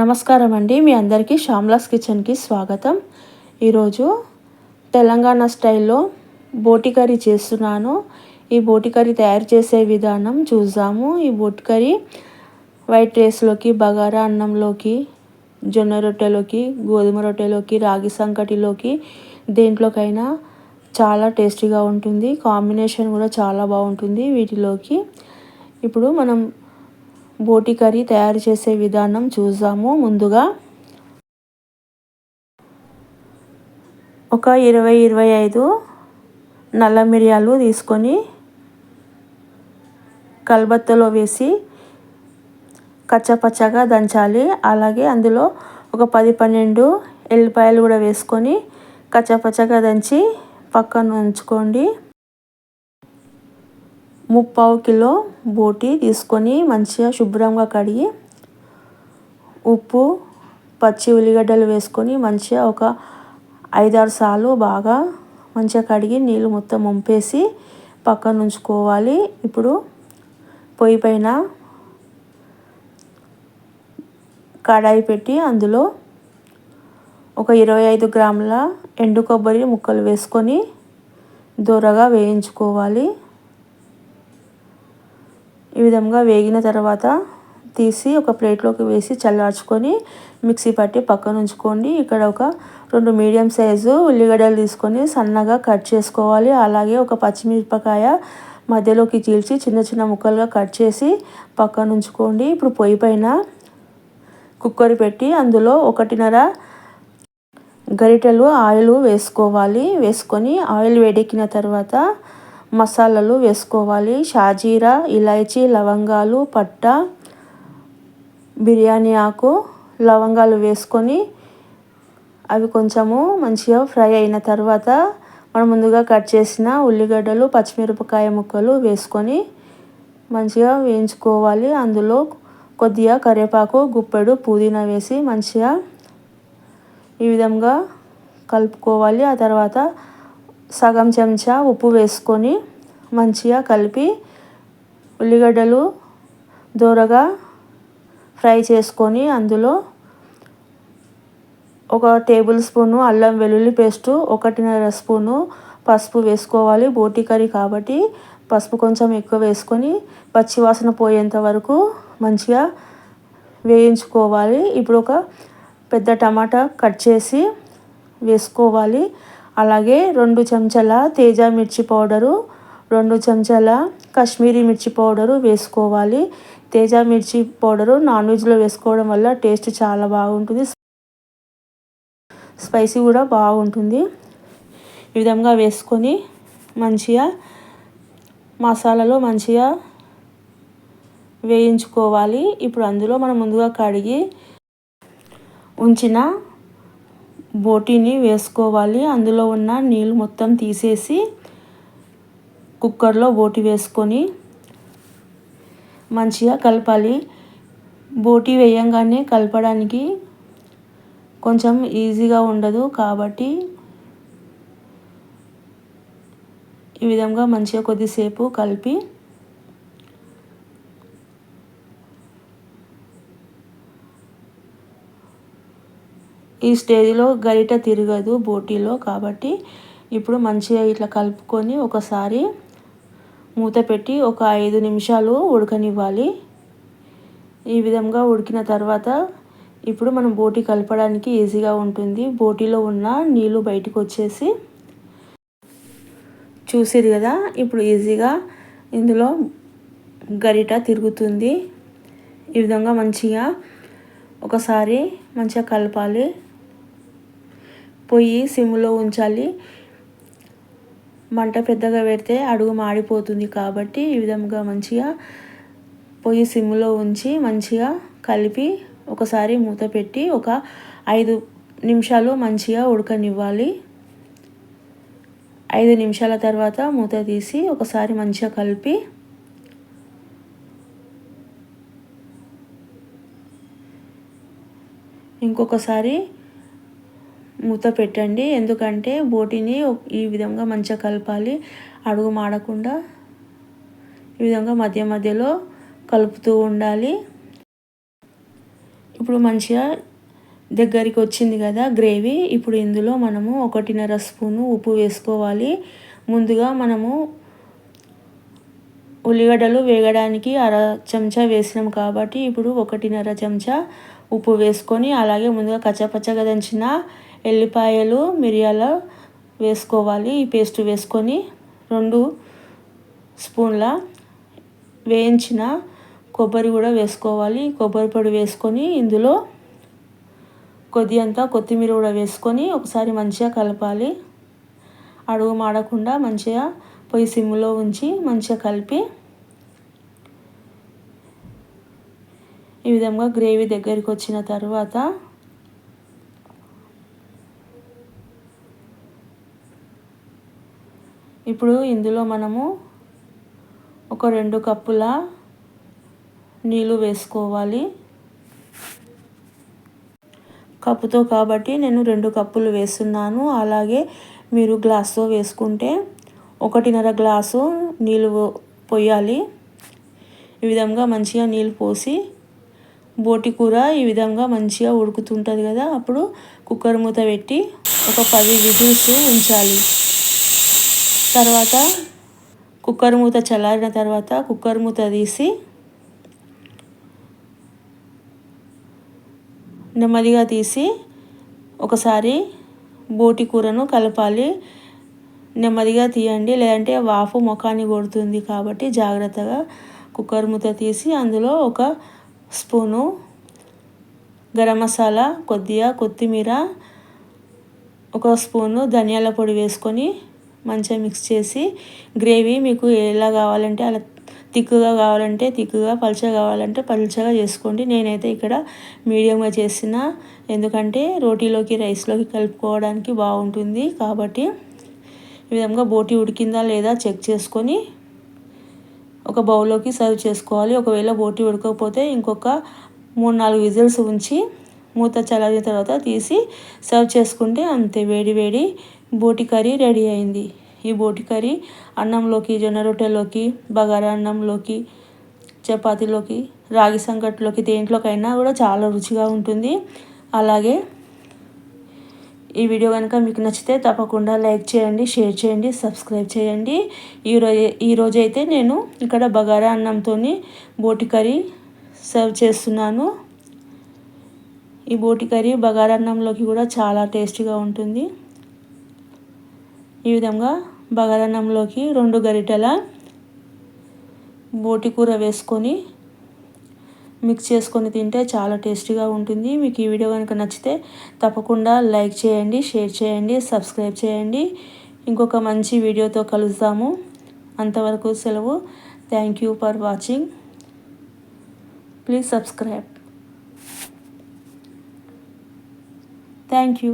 నమస్కారం అండి. మీ అందరికీ శ్యామ్లాస్ కిచెన్కి స్వాగతం. ఈరోజు తెలంగాణ స్టైల్లో బోటి కర్రీ చేస్తున్నాను. ఈ బోటి కర్రీ తయారు చేసే విధానం చూద్దాము. ఈ బోటి కర్రీ వైట్ రైస్లోకి, బగారా అన్నంలోకి, జొన్న రొట్టెలోకి, గోధుమ రొట్టెలోకి, రాగి సంకటిలోకి దేంట్లోకైనా చాలా టేస్టీగా ఉంటుంది. కాంబినేషన్ కూడా చాలా బాగుంటుంది వీటిలోకి. ఇప్పుడు మనం బోటి కర్రీ తయారు చేసే విధానం చూద్దాము. ముందుగా ఒక 20-25 నల్ల మిరియాలు తీసుకొని కల్బత్తలో వేసి కచ్చపచ్చగా దంచాలి. అలాగే అందులో ఒక 10-12 ఎల్లిపాయలు కూడా వేసుకొని కచ్చపచ్చగా దంచి పక్కన ఉంచుకోండి. 3/4 కిలో బోటి తీసుకొని మంచిగా శుభ్రంగా కడిగి ఉప్పు, పచ్చి ఉల్లిగడ్డలు వేసుకొని మంచిగా ఒక 5-6 సార్లు బాగా మంచిగా కడిగి నీళ్ళు మొత్తం వంపేసి పక్కన ఉంచుకోవాలి. ఇప్పుడు పొయ్యి పైన కడాయి పెట్టి అందులో ఒక 25 గ్రాముల ఎండు కొబ్బరి ముక్కలు వేసుకొని దోరగా వేయించుకోవాలి. ఈ విధంగా వేగిన తర్వాత తీసి ఒక ప్లేట్లోకి వేసి చల్లార్చుకొని మిక్సీ పట్టి పక్కన ఉంచుకోండి. ఇక్కడ ఒక 2 మీడియం సైజు ఉల్లిగడ్డలు తీసుకొని సన్నగా కట్ చేసుకోవాలి. అలాగే ఒక పచ్చిమిరపకాయ మధ్యలోకి చీల్చి చిన్న చిన్న ముక్కలుగా కట్ చేసి పక్కన ఉంచుకోండి. ఇప్పుడు పొయ్యి పైన కుక్కర్ పెట్టి అందులో 1.5 గరిటెలు ఆయిల్ వేసుకోవాలి. వేసుకొని ఆయిల్ వేడెక్కిన తర్వాత మసాలాలు వేసుకోవాలి. షాజీరా, ఇలాచీ, లవంగాలు, పట్ట, బిర్యానీ ఆకు, లవంగాలు వేసుకొని అవి కొంచెము మంచిగా ఫ్రై అయిన తర్వాత మనం ముందుగా కట్ చేసిన ఉల్లిగడ్డలు, పచ్చిమిరపకాయ ముక్కలు వేసుకొని మంచిగా వేయించుకోవాలి. అందులో కొద్దిగా కరివేపాకు, గుప్పెడు పుదీనా వేసి మంచిగా ఈ విధంగా కలుపుకోవాలి. ఆ తర్వాత సగం చెంచా ఉప్పు వేసుకొని మంచిగా కలిపి ఉల్లిగడ్డలు దోరగా ఫ్రై చేసుకొని అందులో ఒక టేబుల్ స్పూను అల్లం వెల్లుల్లి పేస్టు, 1.5 స్పూను పసుపు వేసుకోవాలి. బోటి కర్రీ కాబట్టి పసుపు కొంచెం ఎక్కువ వేసుకొని పచ్చివాసన పోయేంత వరకు మంచిగా వేయించుకోవాలి. ఇప్పుడు ఒక పెద్ద టమాటా కట్ చేసి వేసుకోవాలి. అలాగే 2 చెంచాల తేజ మిర్చి పౌడరు, 2 చెంచాల కాశ్మీరీ మిర్చి పౌడరు వేసుకోవాలి. తేజ మిర్చి పౌడరు నాన్ వెజ్లో వేసుకోవడం వల్ల టేస్ట్ చాలా బాగుంటుంది, స్పైసీ కూడా బాగుంటుంది. ఈ విధంగా వేసుకొని మంచిగా మసాలాలో మంచిగా వేయించుకోవాలి. ఇప్పుడు అందులో మనం ముందుగా కడిగి ఉంచిన బోటీని వేసుకోవాలి. అందులో ఉన్న నీళ్ళు మొత్తం తీసేసి కుక్కర్లో బోటి వేసుకొని మంచిగా కలపాలి. బోటి వేయంగానే కలపడానికి కొంచెం ఈజీగా ఉండదు కాబట్టి ఈ విధంగా మంచిగా కొద్దిసేపు కలిపి ఈ స్టేజ్లో గరిట తిరగదు బోటీలో కాబట్టి ఇప్పుడు మంచిగా ఇట్లా కలుపుకొని ఒకసారి మూత పెట్టి ఒక 5 నిమిషాలు ఉడకనివ్వాలి. ఈ విధంగా ఉడికిన తర్వాత ఇప్పుడు మనం బోటి కలపడానికి ఈజీగా ఉంటుంది. బోటీలో ఉన్న నీళ్ళు బయటకు వచ్చేసి చూసిరు కదా, ఇప్పుడు ఈజీగా ఇందులో గరిట తిరుగుతుంది. ఈ విధంగా మంచిగా ఒకసారి మంచిగా కలపాలి. పొయ్యి సిమ్లో ఉంచాలి. మంట పెద్దగా పెడితే అడుగు మాడిపోతుంది కాబట్టి ఈ విధంగా మంచిగా పొయ్యి సిమ్లో ఉంచి మంచిగా కలిపి ఒకసారి మూత పెట్టి ఒక 5 నిమిషాలు మంచిగా ఉడకనివ్వాలి. 5 నిమిషాల తర్వాత మూత తీసి ఒకసారి మంచిగా కలిపి ఇంకొకసారి మూత పెట్టండి. ఎందుకంటే బోటిని ఈ విధంగా మంచిగా కలపాలి, అడుగు మాడకుండా ఈ విధంగా మధ్య మధ్యలో కలుపుతూ ఉండాలి. ఇప్పుడు మంచిగా దగ్గరికి వచ్చింది కదా గ్రేవీ. ఇప్పుడు ఇందులో మనము 1.5 స్పూను ఉప్పు వేసుకోవాలి. ముందుగా మనము ఉల్లిగడ్డలు వేగడానికి 1/2 చెంచా వేసినాం కాబట్టి ఇప్పుడు 1.5 చెంచా ఉప్పు వేసుకొని, అలాగే ముందుగా కచ్చపచ్చగా దంచిన ఎల్లిపాయలు మిరియాలు వేసుకోవాలి. ఈ పేస్ట్ వేసుకొని 2 స్పూన్ల వేయించిన కొబ్బరి కూడా వేసుకోవాలి. కొబ్బరి పొడి వేసుకొని ఇందులో కొద్దిగంత కొత్తిమీర కూడా వేసుకొని ఒకసారి మంచిగా కలపాలి. అడుగు మాడకుండా మంచిగా పొయ్యి సిమ్లో ఉంచి మంచిగా కలిపి ఈ విధంగా గ్రేవీ దగ్గరికి వచ్చిన తర్వాత ఇప్పుడు ఇందులో మనము ఒక 2 కప్పుల నీళ్ళు వేసుకోవాలి. కప్పుతో కాబట్టి నేను 2 కప్పులు వేస్తున్నాను. అలాగే మీరు గ్లాస్తో వేసుకుంటే 1.5 గ్లాసు నీళ్ళు పోయాలి. ఈ విధంగా మంచిగా నీళ్ళు పోసి బోటి కూర ఈ విధంగా మంచిగా ఉడుకుతుంటుంది కదా, అప్పుడు కుక్కర్ మూత పెట్టి ఒక 10 విజిల్స్ ఉంచాలి. తర్వాత కుక్కర్ మూత చల్లారిన తర్వాత కుక్కర్ మూత తీసి నెమ్మదిగా తీసి ఒకసారి బోటి కూరను కలపాలి. నెమ్మదిగా తీయండి, లేదంటే వాఫ్ ముఖాన్ని కొడుతుంది కాబట్టి జాగ్రత్తగా కుక్కర్ మూత తీసి అందులో 1 స్పూను గరం మసాలా, కొద్దిగా కొత్తిమీర, 1 స్పూను ధనియాల పొడి వేసుకొని మంచిగా మిక్స్ చేసి, గ్రేవీ మీకు ఎలా కావాలంటే అలా తిక్కుగా కావాలంటే తిక్కుగా, పలుచగా కావాలంటే పలుచగా చేసుకోండి. నేనైతే ఇక్కడ మీడియంగా చేసిన, ఎందుకంటే రోటీలోకి రైస్లోకి కలుపుకోవడానికి బాగుంటుంది కాబట్టి. ఈ విధంగా బోటి ఉడికిందా లేదా చెక్ చేసుకొని ఒక బౌల్లోకి సర్వ్ చేసుకోవాలి. ఒకవేళ బోటి ఉడకకపోతే ఇంకొక 3-4 విజిల్స్ ఉంచి మూత చల్లారిన తర్వాత తీసి సర్వ్ చేసుకుంటే అంతే, వేడి వేడి బోటి కర్రీ రెడీ అయింది. ఈ బోటి కర్రీ అన్నంలోకి, జొన్న రొట్టెలోకి, బగారా అన్నంలోకి, చపాతీలోకి, రాగి సంకట్లోకి, దేంట్లోకైనా కూడా చాలా రుచిగా ఉంటుంది. అలాగే ఈ వీడియో కనుక మీకు నచ్చితే తప్పకుండా లైక్ చేయండి, షేర్ చేయండి, సబ్స్క్రైబ్ చేయండి. ఈరోజు అయితే నేను ఇక్కడ బగారా అన్నంతో బోటి కర్రీ సర్వ్ చేస్తున్నాను. ఈ బోటి కర్రీ బగారా అన్నంలోకి కూడా చాలా టేస్టీగా ఉంటుంది. ఈ విధంగా బగారా అన్నంలోకి 2 గరిటెల బోటి కూర వేసుకొని మిక్స్ చేసుకొని తింటే చాలా టేస్టీగా ఉంటుంది. మీకు ఈ వీడియో కనుక నచ్చితే తప్పకుండా లైక్ చేయండి, షేర్ చేయండి, సబ్స్క్రైబ్ చేయండి. ఇంకొక మంచి వీడియోతో కలుద్దాము. అంతవరకు సెలవు. Thank you for watching. Please subscribe. Thank you.